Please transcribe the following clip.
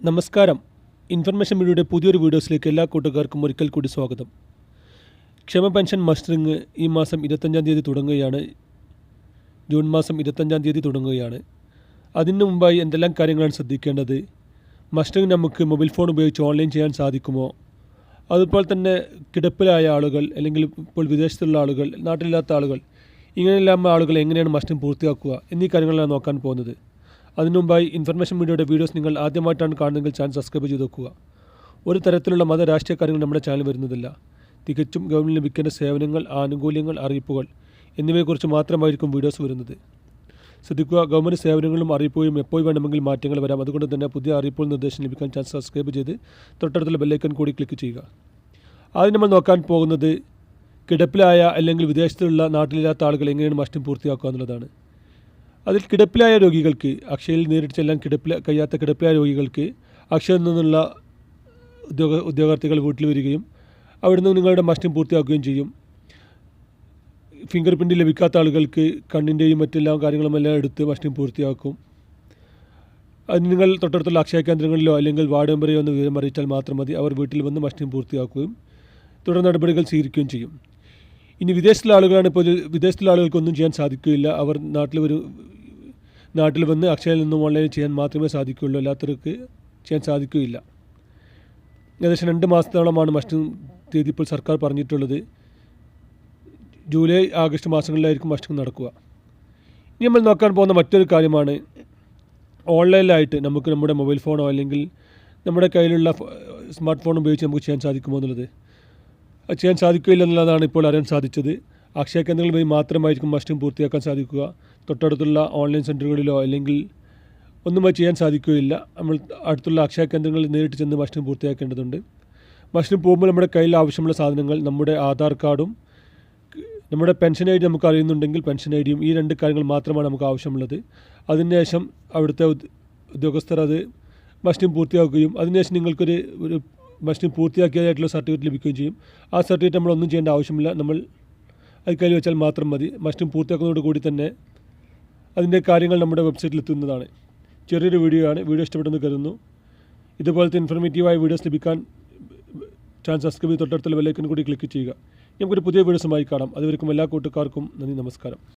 നമസ്കാരം. ഇൻഫർമേഷൻ മീഡിയയുടെ പുതിയൊരു വീഡിയോസിലേക്ക് എല്ലാ കൂട്ടുകാർക്കും ഒരിക്കൽ കൂടി സ്വാഗതം. ക്ഷേമ പെൻഷൻ മസ്റ്ററിംഗ് ഈ മാസം 25-ാം തീയതി തുടങ്ങുകയാണ്. ജൂൺ മാസം 25-ാം തീയതി തുടങ്ങുകയാണ്. അതിനു മുമ്പായി എന്തെല്ലാം കാര്യങ്ങളാണ് ശ്രദ്ധിക്കേണ്ടത്? മസ്റ്ററിംഗ് നമുക്ക് മൊബൈൽ ഫോൺ ഉപയോഗിച്ച് ഓൺലൈൻ ചെയ്യാൻ സാധിക്കുമോ? അതുപോലെ തന്നെ കിടപ്പിലായ ആളുകൾ, അല്ലെങ്കിൽ ഇപ്പോൾ വിദേശത്തുള്ള ആളുകൾ, നാട്ടിലില്ലാത്ത ആളുകൾ, ഇങ്ങനെയെല്ലാം ആളുകൾ എങ്ങനെയാണ് മസ്റ്ററിംഗ് പൂർത്തിയാക്കുക എന്നീ കാര്യങ്ങളാണ് നോക്കാൻ പോകുന്നത്. അതിനുമുമ്പായി ഇൻഫർമേഷൻ മീഡിയയുടെ വീഡിയോസ് നിങ്ങൾ ആദ്യമായിട്ടാണ് കാണുന്നതെങ്കിൽ ചാനൽ സബ്സ്ക്രൈബ് ചെയ്ത് വെക്കുക. ഒരു തരത്തിലുള്ള മത രാഷ്ട്രീയ കാര്യങ്ങൾ നമ്മുടെ ചാനൽ വരുന്നതില്ല. തികച്ചും ഗവൺമെൻറ് ലഭിക്കേണ്ട സേവനങ്ങൾ, ആനുകൂല്യങ്ങൾ, അറിയിപ്പുകൾ എന്നിവയെക്കുറിച്ച് മാത്രമായിരിക്കും വീഡിയോസ് വരുന്നത്. ശ്രദ്ധിക്കുക, ഗവൺമെൻറ് സേവനങ്ങളും അറിയിപ്പുകളും എപ്പോൾ വേണമെങ്കിൽ മാറ്റങ്ങൾ വരാം. അതുകൊണ്ട് തന്നെ പുതിയ അറിയിപ്പുകൾ നിർദ്ദേശം ലഭിക്കാൻ ചാനൽ സബ്സ്ക്രൈബ് ചെയ്ത് തൊട്ടടുത്തുള്ള ബെല്ലൈക്കൺ കൂടി ക്ലിക്ക് ചെയ്യുക. ആദ്യം നമ്മൾ നോക്കാൻ പോകുന്നത് കിടപ്പിലായ അല്ലെങ്കിൽ വിദേശത്തുള്ള നാട്ടിലില്ലാത്ത ആളുകൾ എങ്ങനെയാണ് മസ്റ്ററിംഗ് പൂർത്തിയാക്കുക എന്നുള്ളതാണ്. അതിൽ കിടപ്പിലായ രോഗികൾക്ക് അക്ഷയയിൽ നേരിട്ട് ചെല്ലാൻ കഴിയാത്ത കിടപ്പിലായ രോഗികൾക്ക് അക്ഷയയിൽ നിന്നുള്ള ഉദ്യോഗാർത്ഥികൾ വീട്ടിൽ വരികയും അവിടുന്ന് നിങ്ങളുടെ മസ്റ്ററിംഗ് പൂർത്തിയാക്കുകയും ചെയ്യും. ഫിംഗർ പ്രിൻറ്റ് ലഭിക്കാത്ത ആളുകൾക്ക് കണ്ണിൻ്റെയും മറ്റെല്ലാം കാര്യങ്ങളുമെല്ലാം എടുത്ത് മസ്റ്ററിംഗ് പൂർത്തിയാക്കും. അതിന് നിങ്ങൾ തൊട്ടടുത്തുള്ള അക്ഷയ കേന്ദ്രങ്ങളിലോ അല്ലെങ്കിൽ വാർഡ് മെമ്പറെയോ ഒന്ന് വിവരം അറിയിച്ചാൽ മാത്രം മതി. അവർ വീട്ടിൽ വന്ന് മസ്റ്ററിംഗ് പൂർത്തിയാക്കുകയും തുടർ നടപടികൾ സ്വീകരിക്കുകയും ചെയ്യും. ഇനി വിദേശത്തുള്ള ആളുകളാണ്. ഇപ്പോൾ വിദേശത്തുള്ള ആളുകൾക്കൊന്നും ചെയ്യാൻ സാധിക്കുകയില്ല. അവർ നാട്ടിൽ വന്ന് അക്ഷയയിൽ നിന്നും ഓൺലൈനിൽ ചെയ്യാൻ മാത്രമേ സാധിക്കുകയുള്ളൂ. അല്ലാത്തവർക്ക് ചെയ്യാൻ സാധിക്കുകയില്ല. ഏകദേശം 2 മാസത്തോളമാണ് മസ്റ്ററിംഗ് തീയതി ഇപ്പോൾ സർക്കാർ പറഞ്ഞിട്ടുള്ളത്. ജൂലൈ, ആഗസ്റ്റ് മാസങ്ങളിലായിരിക്കും മസ്റ്ററിംഗ് നടക്കുക. ഇനി നമ്മൾ നോക്കാൻ പോകുന്ന മറ്റൊരു കാര്യമാണ്, ഓൺലൈനിലായിട്ട് നമുക്ക് നമ്മുടെ മൊബൈൽ ഫോണോ അല്ലെങ്കിൽ നമ്മുടെ കയ്യിലുള്ള സ്മാർട്ട് ഫോൺ ഉപയോഗിച്ച് നമുക്ക് ചെയ്യാൻ സാധിക്കുമോ എന്നുള്ളത്. അത് ചെയ്യാൻ സാധിക്കില്ല എന്നുള്ളതാണ് ഇപ്പോൾ അറിയാൻ സാധിച്ചത്. അക്ഷയ കേന്ദ്രങ്ങളിൽ വഴി മാത്രമായിരിക്കും മസ്റ്ററിംഗ് പൂർത്തിയാക്കാൻ സാധിക്കുക. തൊട്ടടുത്തുള്ള ഓൺലൈൻ സെൻറ്ററുകളിലോ അല്ലെങ്കിൽ ഒന്നും ചെയ്യാൻ സാധിക്കുകയില്ല. നമ്മൾ അടുത്തുള്ള അക്ഷയ കേന്ദ്രങ്ങളിൽ നേരിട്ട് ചെന്ന് മസ്റ്ററിംഗ് പൂർത്തിയാക്കേണ്ടതുണ്ട്. മസ്റ്ററിംഗ് പോകുമ്പോൾ നമ്മുടെ കയ്യിൽ ആവശ്യമുള്ള സാധനങ്ങൾ നമ്മുടെ ആധാർ കാർഡും നമ്മുടെ പെൻഷൻ ഐ ഡി നമുക്ക് അറിയുന്നുണ്ടെങ്കിൽ പെൻഷൻ ഐ ഡിയും, ഈ 2 കാര്യങ്ങൾ മാത്രമാണ് നമുക്ക് ആവശ്യമുള്ളത്. അതിനുശേഷം അവിടുത്തെ ഉദ്യോഗസ്ഥർ അത് മസ്റ്ററിംഗ് പൂർത്തിയാക്കുകയും അതിനുശേഷം നിങ്ങൾക്കൊരു മസ്റ്ററിംഗ് പൂർത്തിയാക്കിയതായിട്ടുള്ള സർട്ടിഫിക്കറ്റ് ലഭിക്കുകയും ചെയ്യും. ആ സർട്ടിഫിക്കറ്റ് നമ്മളൊന്നും ചെയ്യേണ്ട ആവശ്യമില്ല. നമ്മൾ അത് കയ്യിൽ വെച്ചാൽ മാത്രം മതി. മസ്റ്ററിംഗ് പൂർത്തിയാക്കുന്നതോടുകൂടി തന്നെ അതിൻ്റെ കാര്യങ്ങൾ നമ്മുടെ വെബ്സൈറ്റിൽ എത്തുന്നതാണ്. ചെറിയൊരു വീഡിയോ ആണ്. വീഡിയോ ഇഷ്ടപ്പെട്ടെന്ന് കരുതുന്നു. ഇതുപോലത്തെ ഇൻഫർമേറ്റീവായ വീഡിയോസ് ലഭിക്കാൻ ചാനൽ സബ്സ്ക്രൈബ് ചെയ്ത് തൊട്ടടുത്തുള്ള ബെല്ലൈക്കൺ കൂടി ക്ലിക്ക് ചെയ്യുക. നമുക്കൊരു പുതിയ വീഡിയോസുമായി കാണാം. അതുവരെയും എല്ലാ കൂട്ടുകാർക്കും നന്ദി, നമസ്കാരം.